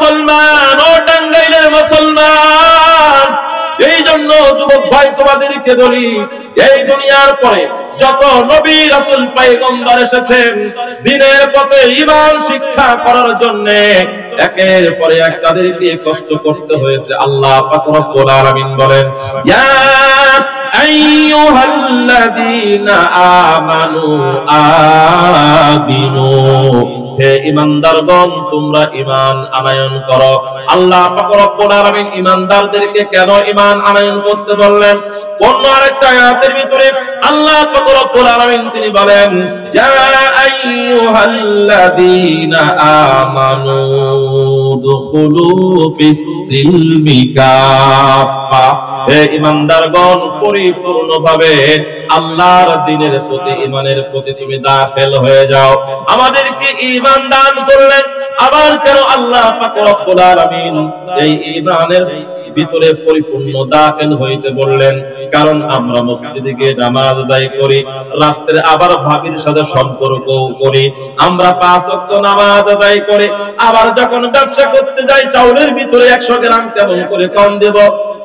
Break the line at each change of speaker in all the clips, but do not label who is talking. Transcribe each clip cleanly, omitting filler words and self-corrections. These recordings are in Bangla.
মুসলমান, ও টাঙ্গাইলের মুসলমান, এই জন্য যুবক ভাই তোমাদেরকে বলি, এই দুনিয়ার পরে যত নবী রাসূল পয়গম্বর এসেছেন দ্বীনের পথে ঈমান শিক্ষা করার জন্য, একের পরে এক তাদেরকে কষ্ট করতে হয়েছে। আল্লাহ পাক রব্বুল আলামিন বলেন, ইয়া আইয়ুহাল্লাযীনা আমানু আমিনু, হে ঈমানদারগণ তোমরা ঈমান আনয়ন করো। আল্লাহ পাক রব্বুল আলামিন ঈমানদারদেরকে কেন ঈমান আনয়ন করতে বললেন? অন্য আরেকটা আয়াতের ভিতরে আল্লাহ পাক রব্বুল আলামিন তিনি বলেন, ইয়া আইয়ুহাল্লাযীনা আমানু দুখুলু ফিস-সিলমি কাফা, হে ঈমানদারগণ পরিপূর্ণভাবে আল্লাহর দ্বীনের প্রতি, ঈমানের প্রতি তুমি দাখিল হয়ে যাও। আমাদেরকে ঈমান দান করলেন, আবার কেন আল্লাহ পাক রব্বুল আলামিন এই ঈমানের ভিতরে পরিপূর্ণ দাখিল হইতে বললেন? কারণ আমরা মসজিদে গিয়ে নামাজ আদায় করি, রাতে আবার ভাবির সাথে সম্পর্ক করি, আমরা 5 ওয়াক্ত নামাজ আদায় করি, আবার যখন ব্যবসা করতে যাই চাউলের ভিতরে 100 গ্রাম কেমন করে কম দেব,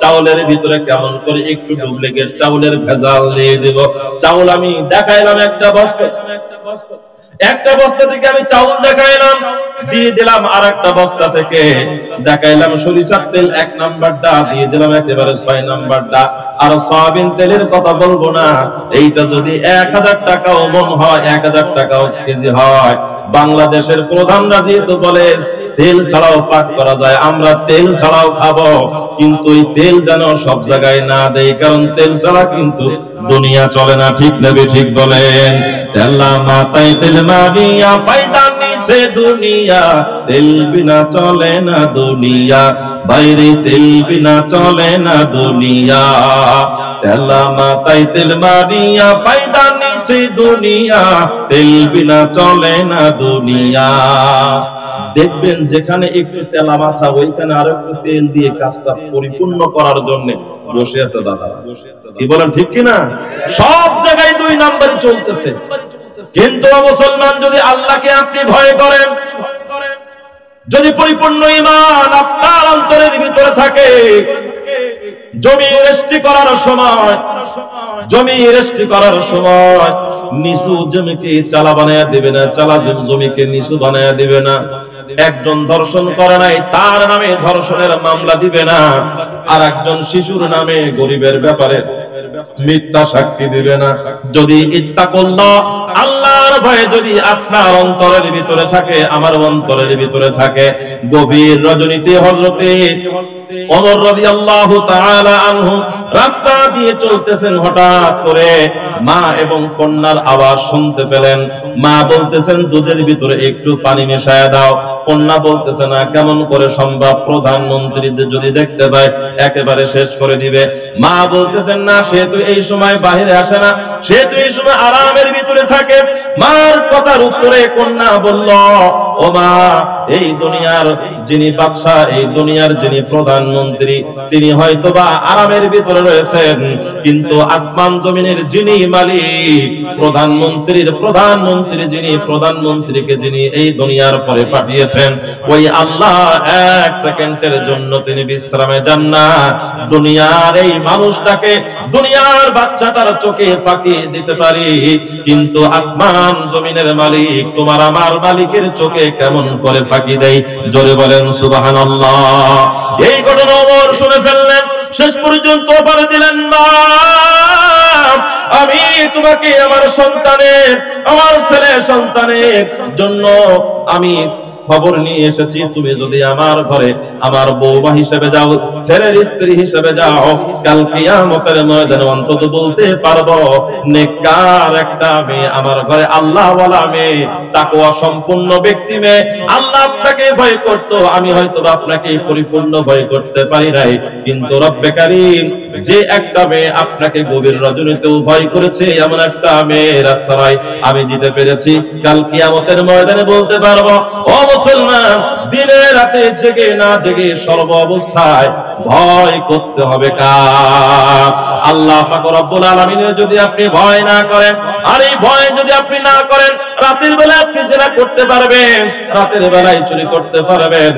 চাউলের ভিতরে কেমন করে একটু ডুপ্লিকেট চাউলের ভেজাল দিয়ে দেব। চাউল আমি দেখাইলাম একটা বস্তা থেকে আমি চাউল দেখাইলাম, দিয়ে দিলাম আর একটা বস্তা থেকে দেখাইলাম সরিষার তেল 1 নাম্বারটা, দিয়ে দিলাম একেবারে 6 নাম্বারটা। আর সয়াবিন তেলের কথা বলবো না, এইটা যদি 1000 টাকাও মন হয়, 1000 টাকাও কেজি হয়, বাংলাদেশের প্রধানরা যেহেতু বলে তেল ছাড়াও পাক করা যায়, আমরা তেল ছাড়াও খাবো, কিন্তু এই তেল যেন সব জায়গায় না দেয়, কারণ তেল ছাড়া কিন্তু দুনিয়া চলে না। ঠিক নেবে ঠিক বলেন? তেলা মাথায় তেল মারিয়া ফায়দা নিচে দুনিয়া, তেল বিনা চলে না দুনিয়া, বাইরে তেল বিনা চলে না দুনিয়া। তেলা মাথায় তেল মারিয়া ফায়দা নিচে দুনিয়া, তেল বিনা চলে না দুনিয়া। দেখবেন যেখানে একটু তেলা মাথা, ওইখানে আরো একটু তেল দিয়ে কাজটা পরিপূর্ণ করার জন্য বসে আছে দাদা। কি বলেন ঠিক কিনা? সব জায়গায় 2 নাম্বার চলতেছে। কিন্তু মুসলমান, যদি আল্লাহকে আপনি ভয় করেন, যদি পরিপূর্ণ ঈমান আপনার অন্তরের ভিতরে থাকে, জমি রেস্টি করার সময় নিচু জমিকে চালা বানায়া দিবে না, চালা জমিকে নিচু বানায়া দিবে না। একজন ধর্ষণ করে নাই, তার নামে ধর্ষণের মামলা দিবে না। আর একজন শিশুর নামে গরিবের ব্যাপারে মিথ্যা সাক্ষী দিবে না। যদি ইত্তাকুল্লাহ, আল্লাহর ভয় যদি আপনার অন্তরের ভিতরে থাকে, আমার অন্তরের ভিতরে থাকে, গভীর রজনীতে হযরতে ওমর রাদিয়াল্লাহু তাআলা আনহু রাস্তা দিয়ে চলতেছেন, হঠাৎ করে মা এবং কন্যার আওয়াজ শুনতে পেলেন। মা বলতেছেন দুধের ভিতরে একটু পানি মিশায়া দাও। কন্যা বলতেছে না, কেমন করে সম্ভব, প্রধানমন্ত্রীদের যদি দেখতে পায় একেবারে শেষ করে দিবে। মা বলতেছেন না, সে তো এই সময় বাহিরে আসে না, সে তো এই সময় আরামের ভিতরে থাকে। মার কথার উত্তরে কন্যা বলল, ও মা, এই দুনিয়ার যিনি বাদশা, এই দুনিয়ার যিনি প্রধানমন্ত্রী, তিনি হয়তোবা আরামের ভিতরে রয়েছেন, কিন্তু আসমান জমিনের যিনি মালিক, প্রধানমন্ত্রী যিনি, প্রধানমন্ত্রীকে যিনি এই দুনিয়ার পরে পাঠিয়েছেন, ওই আল্লাহ 1 সেকেন্ডের জন্য তিনি বিশ্রামে যান না। দুনিয়ার এই মানুষটাকে, দুনিয়ার বাচ্চাটার চোখে ফাঁকি দিতে পারি, কিন্তু আসমান জমিনের মালিক, তোমার আমার মালিকের চোখে কেমন করে ফাঁকি দেয়? জোরে বলেন সুবহানাল্লাহ। এই ঘটনা ওমর শুনে ফেললেন, শেষ পর্যন্ত বলে দিলেন, মা, আমি তোমাকে আমার সন্তানের, আমার ছেলে সন্তানের জন্য আমি খবর নিয়ে এসেছি। তুমি যদি আমার ঘরে আমার বৌমা হিসেবে যাও, ছেলের স্ত্রী হিসেবে যাও, কাল কিয়ামতের ময়দানে অন্তত বলতে পারবো নেককার একটা মেয়ে আমার ঘরে, আল্লাহওয়ালা মেয়ে, তাকওয়া সম্পূর্ণ ব্যক্তি মেয়ে, আল্লাহ আপনাকে ভয় করতো। আমি হয়তো আপনাকে পরিপূর্ণ ভয় করতে পারি নাই, কিন্তু রব্বে কারীম যে একটা মেয়ে আপনাকে গভীর রজনীতেও ভয় করেছে, এমন একটা মেয়ের আশ্রয় আমি দিতে পেরেছি। কাল কিয়ামতের ময়দানে বলতে পারবো, ও মুসলমান, দিনে রাতে জেগে না জেগে সর্ব অবস্থায় ভয় করতে হবে কার? আল্লাহ পাক রব্বুল আলামিনের যদি আপনি ভয় না করেন, আর এই ভয় যদি আপনি না করেন, রাতের বেলা আপনি জেনা করতে পারবেন, রাতের বেলায় চুরি করতে পারবেন।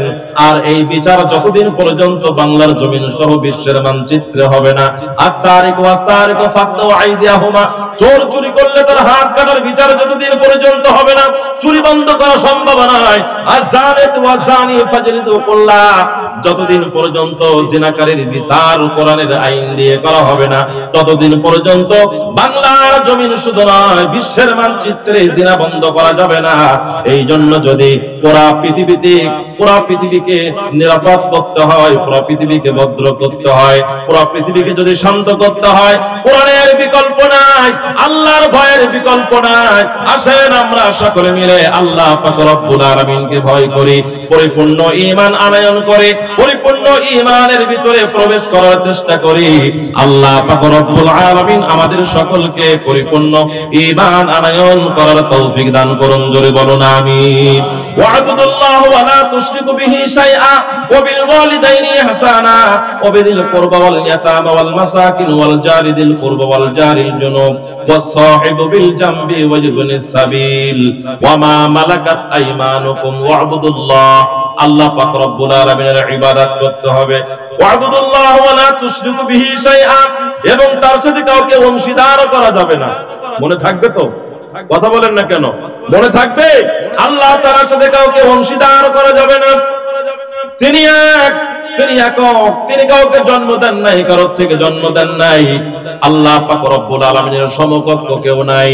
আর এই বিচার যতদিন পর্যন্ত বাংলার জমিন সহ বিশ্বের মানচিত্রে হবে না, আসারিকু আসারিকু ফাকতু আইদিয়াহুমা, চোর চুরি করলে তার হাত কাটার বিচার যতদিন পর্যন্ত হবে না, চুরি বন্ধ করা সম্ভব নয়। আযানিতু ওয়াযানি ফাজলিদু কুল্লা, যতদিন পর্যন্ত জিনাকারীর বিচার কোরআনের আইন দিয়ে করা হবে না, ততদিন পর্যন্ত বাংলার জমিন শুধু নয় বিশ্বের মানচিত্রে জিনা বন্ধ করা যাবে না। এই জন্য যদি পুরা পৃথিবীকে নিরাপদ করতে হয়, পুরা পৃথিবীকে ভদ্র করতে হয়, পুরা পৃথিবীকে যদি শান্ত করতে হয়, কোরআনের বিকল্প নাই, আল্লাহর ভয়ের বিকল্প নাই। আসেন আমরা সকলে মিলে আল্লাহ পাক রব্বুল আলামিনকে ভয় করি, পরিপূর্ণ ঈমান আনয়ন করে পরিপূর্ণ ঈমানের ভিতরে প্রবেশ করার চেষ্টা করি। আল্লাহ পাক রব্বুল আলামিন আমাদের সকলকে পরিপূর্ণ ঈমান আনয়ন করার তৌফিক দান করুন, জোরে বলুন আমিন। ওয়া'বুদুল্লাহ ওয়া লা তুশরিকু বিহি শাইআ ওয়া বিল ওয়ালিদাইনি ইহসানা ওয়া বিযিল কুরবা ওয়াল ইয়াতামা ওয়াল মাসাকিন ওয়াল জারি দিল কুরবা ওয়াল জারিল জুনুব ওয়াস সাহিবু বিল জামবি ওয়া ইবনিস সাবিল ওয়া মা মালাকাত আইমানুকুম ওয়া'বুদুল্লাহ। আল্লাহ পাক রব্বুল আলামিনের ইবাদত করতে হবে। ওয়া'বুদুল্লাহ ওয়া লা তুশরিকু বিহি শাইআ, এবং তার সাথে কাউকে অংশীদার করা যাবে না। মনে থাকবে তো? কথা বলেন না কেন? মনে থাকবে? আল্লাহ তাআলার সাথে কাউকে অংশীদার করা যাবে না। তিনি এক, তিনি একক, তিনি কাউকে জন্ম দেন নাই, কারোর থেকে জন্ম দেন নাই। আল্লাহ পাক রব্বুল আলামিনের সমকক্ষ কেউ নাই,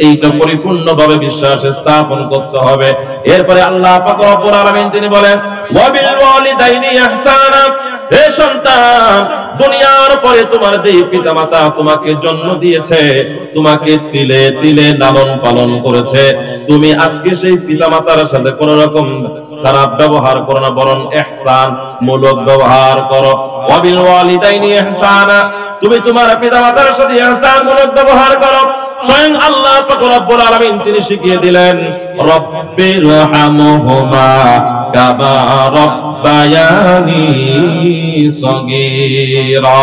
এইটা পরিপূর্ণভাবে বিশ্বাস স্থাপন করতে হবে। এরপরে আল্লাহ পাক রব্বুল আলামিন তিনি বলেন ওয়া বিল ওয়ালিদাইনি ইহসানা, হে সন্তান, দুনিয়ার পরে তোমার যে পিতামাতা তোমাকে জন্ম দিয়েছে, তোমাকে তিলে তিলে লালন পালন করেছে, তুমি আজকে সেই পিতামাতার সাথে কোন রকম খারাপ ব্যবহার করো না, বরং ইহসান মূলক ব্যবহার করো। ওয়া বিল ওয়ালিদাইনি ইহসানা, তুমি তোমার পিতামাতার সাথে ইহসান মূলক ব্যবহার করো। স্বয়ং আল্লাহ পাক রব্বুল আলামিন তিনি শিখিয়ে দিলেন রব্বির হামহুমা কামা রব্বায়ানি সগীরা।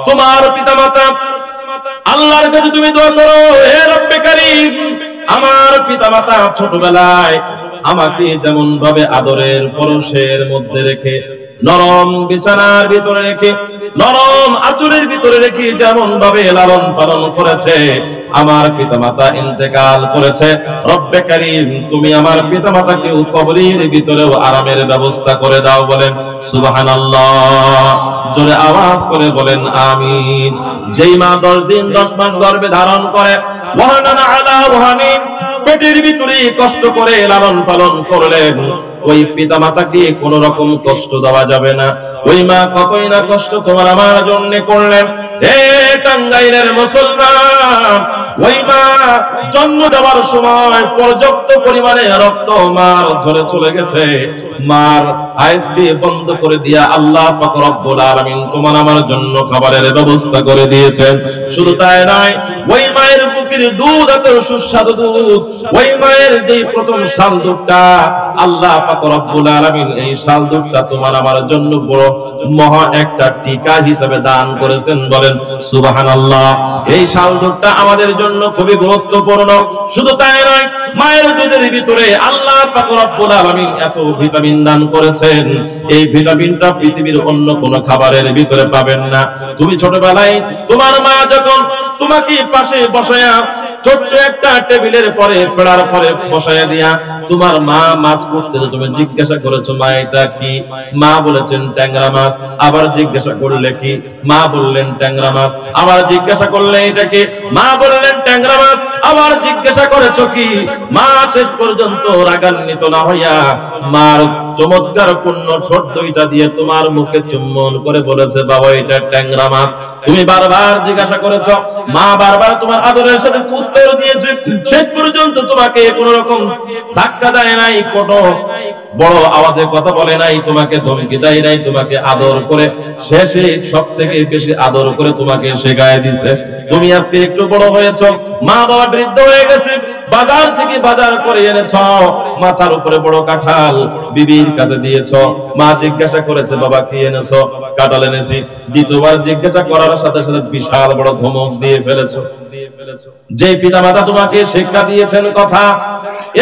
তোমার পিতামাতা, আল্লাহর কাছে তুমি দোয়া করো, হে রব্বে কারীম, আমার পিতামাতা ছোটবেলায় আমাকে যেমন ভাবে আদরের পরশের মধ্যে রেখে, নরম বিছানার ভিতরে রেখে, নরম আঁচলের ভিতরে রেখে যেমন ভাবে লালন পালন করেছে, আমার পিতামাতা ইন্তেকাল করেছে, রব্বে কারীম তুমি আমার পিতামাতাকে কবরের ভিতরেও আরামের ব্যবস্থা করে দাও। বলেন সুবহানাল্লাহ, জোরে আওয়াজ করে বলেন আমিন। যেই মা 10 দিন 10 মাস গর্ভে ধারণ করে, ওয়াহানানা আলা ওয়াহানিন, পেটের ভিতরে কষ্ট করে লালন পালন করলেন, ওই পিতা মাতাকে কোন রকম কষ্ট দেওয়া যাবে না। ওই মা কতই না কষ্ট তোমার আমার জন্য করলেন। হে টাঙ্গাইলের মুসলমান, ওই মা জন্ম দেওয়ার সময় পর্যাপ্ত পরিমাণে রক্ত মার ঝরে চলে গেছে, মার আইসকে বন্ধ করে দিয়া আল্লাহ পাক রব্বুল আলামিন তোমার আমার জন্য খাবারের ব্যবস্থা করে দিয়েছেন। শুধু তাই নয়, ওই মায়ের বুকের দুধ এত সুস্বাদু দুধ, ওই মায়ের যেই প্রথম শাল দুধটা আল্লাহ পাক রব্বুল আলামিন এই শাল দুধটা তোমার আমার জন্য বড় মহা একটা টিকা হিসেবে দান করেছেন। বলেন সুবহানাল্লাহ। এই শাল দুধটা আমাদের জন্য খুবই গুরুত্বপূর্ণ। শুধু তাই নয়, মায়ের দুধের ভিতরে আল্লাহ পাক রব্বুল আলামিন এত ভিটামিন দান করেছেন, এই ভিটামিনটা পৃথিবীর অন্য কোন খাবারের ভিতরে পাবেন না। তুমি ছোটবেলায় তোমার মা যখন তোমাকে পাশে বসায়া ছোট্ট একটা টেবিলের পরে ফেড়ার পরে বসায়া দিয়া তোমার মা মাছ করতে, তুমি জিজ্ঞাসা করেছো মা এটা কি? মা বলেছেন ট্যাংরা মাছ। আবার জিজ্ঞাসা করলে কি? মা বললেন ট্যাংরা মাছ। আবার জিজ্ঞাসা করলে এটা কি? মা বললেন ট্যাংরা মাছ। আবার জিজ্ঞাসা করেছো কি? মা শেষ পর্যন্ত রাগান্বিত না হইয়া মার চমৎকার পূর্ণ ঠোঁট দুইটা দিয়ে তোমার মুখে চুম্বন করে বলেছে বাবা এটা ট্যাংরা মাছ। তুমি বারবার জিজ্ঞাসা করেছো, মা বারবার তোমার আদরের সাথে উত্তর দিয়েছে। শেষ পর্যন্ত তোমাকে কোন রকম ধাক্কা দেয় নাই, কোনো বড় আওয়াজে কথা বলে নাই, তোমাকে ধমকি দেয় নাই, তোমাকে আদর করে শেষে সব থেকে বেশি আদর করে তোমাকে শেখায় দিছে। তুমি আজকে একটু বড় হয়েছো, মা বাবা বৃদ্ধ হয়ে গেছে, বাজার থেকে বাজার করে এনেছো, মাথার উপরে বড় কাঁঠাল বিবির কাছে দিয়েছো, মা জিজ্ঞাসা করেছে বাবা কি এনেছো, কাঁঠাল এনেছি। দ্বিতীয়বার জিজ্ঞাসা করার সাথে সাথে বিশাল বড় ধমক দিয়ে ফেলেছো। যে পিতামাতা তোমাকে শিক্ষা দিয়েছেন কথা,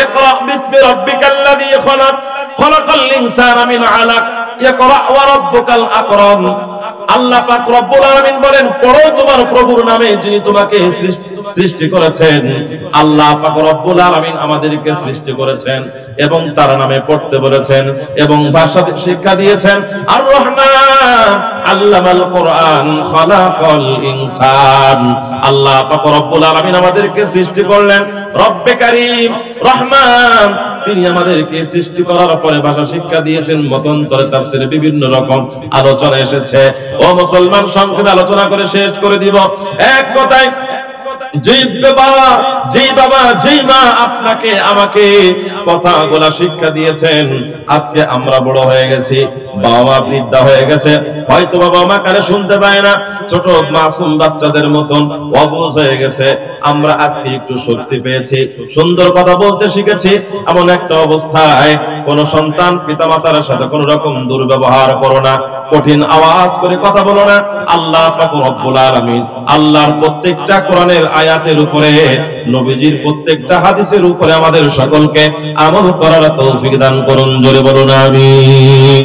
ইকরা বিসমি রাব্বিকাল্লাযী খলাক, খলাকাল ইনসানা মিন আলাক, ইকরা ওয়া রাব্বুকাল আকরাম। আল্লাহ পাক রব্বুল আলামিন বলেন, পড়ো তোমার প্রভুর নামে যিনি তোমাকে সৃষ্টি করেছেন। আল্লাহ পাক রব্বুল আলামিন আমাদেরকে সৃষ্টি করেছেন এবং তার নামে পড়তে বলেছেন এবং ভাষা শিক্ষা দিয়েছেন। আর রহমান আল্লামাল কোরআন খালাকাল ইনসান। আল্লাহ পাক রব্বুল আলামিন আমাদেরকে সৃষ্টি করলেন, রব্বে কারীম রহমান তিনি আমাদেরকে সৃষ্টি করার পরে ভাষা শিক্ষা দিয়েছেন। মতান্তরে তাফসীরে বিভিন্ন রকম আলোচনা এসেছে। ও মুসলমান, সংক্ষেপে আলোচনা করে শেষ করে দিব। এক কথায়, যেই বাবা যেই মা আপনাকে আমাকে কথাগুলা শিক্ষা দিয়েছেন, আজকে আমরা বড় হয়ে গেছি, বাবা মা বৃদ্ধা হয়ে গেছে, হয়তো বাবা মা কানে শুনতে পায় না, ছোট মাসুম বাচ্চাদের মতন অবুঝ হয়ে গেছে। আমরা আজকে একটু শক্তি পেয়েছি, সুন্দর কথা বলতে শিখেছি। এমন একটা অবস্থায় কোন সন্তান পিতামাতার সাথে কোন রকম দুর্ব্যবহার করো না, কঠিন আওয়াজ করে কথা বলো না। আল্লাহ পাক রব্বুল আলামিন আল্লাহর প্রত্যেকটা কোরআনের আয়াতের উপরে, নবীজির প্রত্যেকটা হাদিসের উপরে আমাদের সকলকে আমল করার তৌফিক দান করুন। জোরে বলুন আমিন।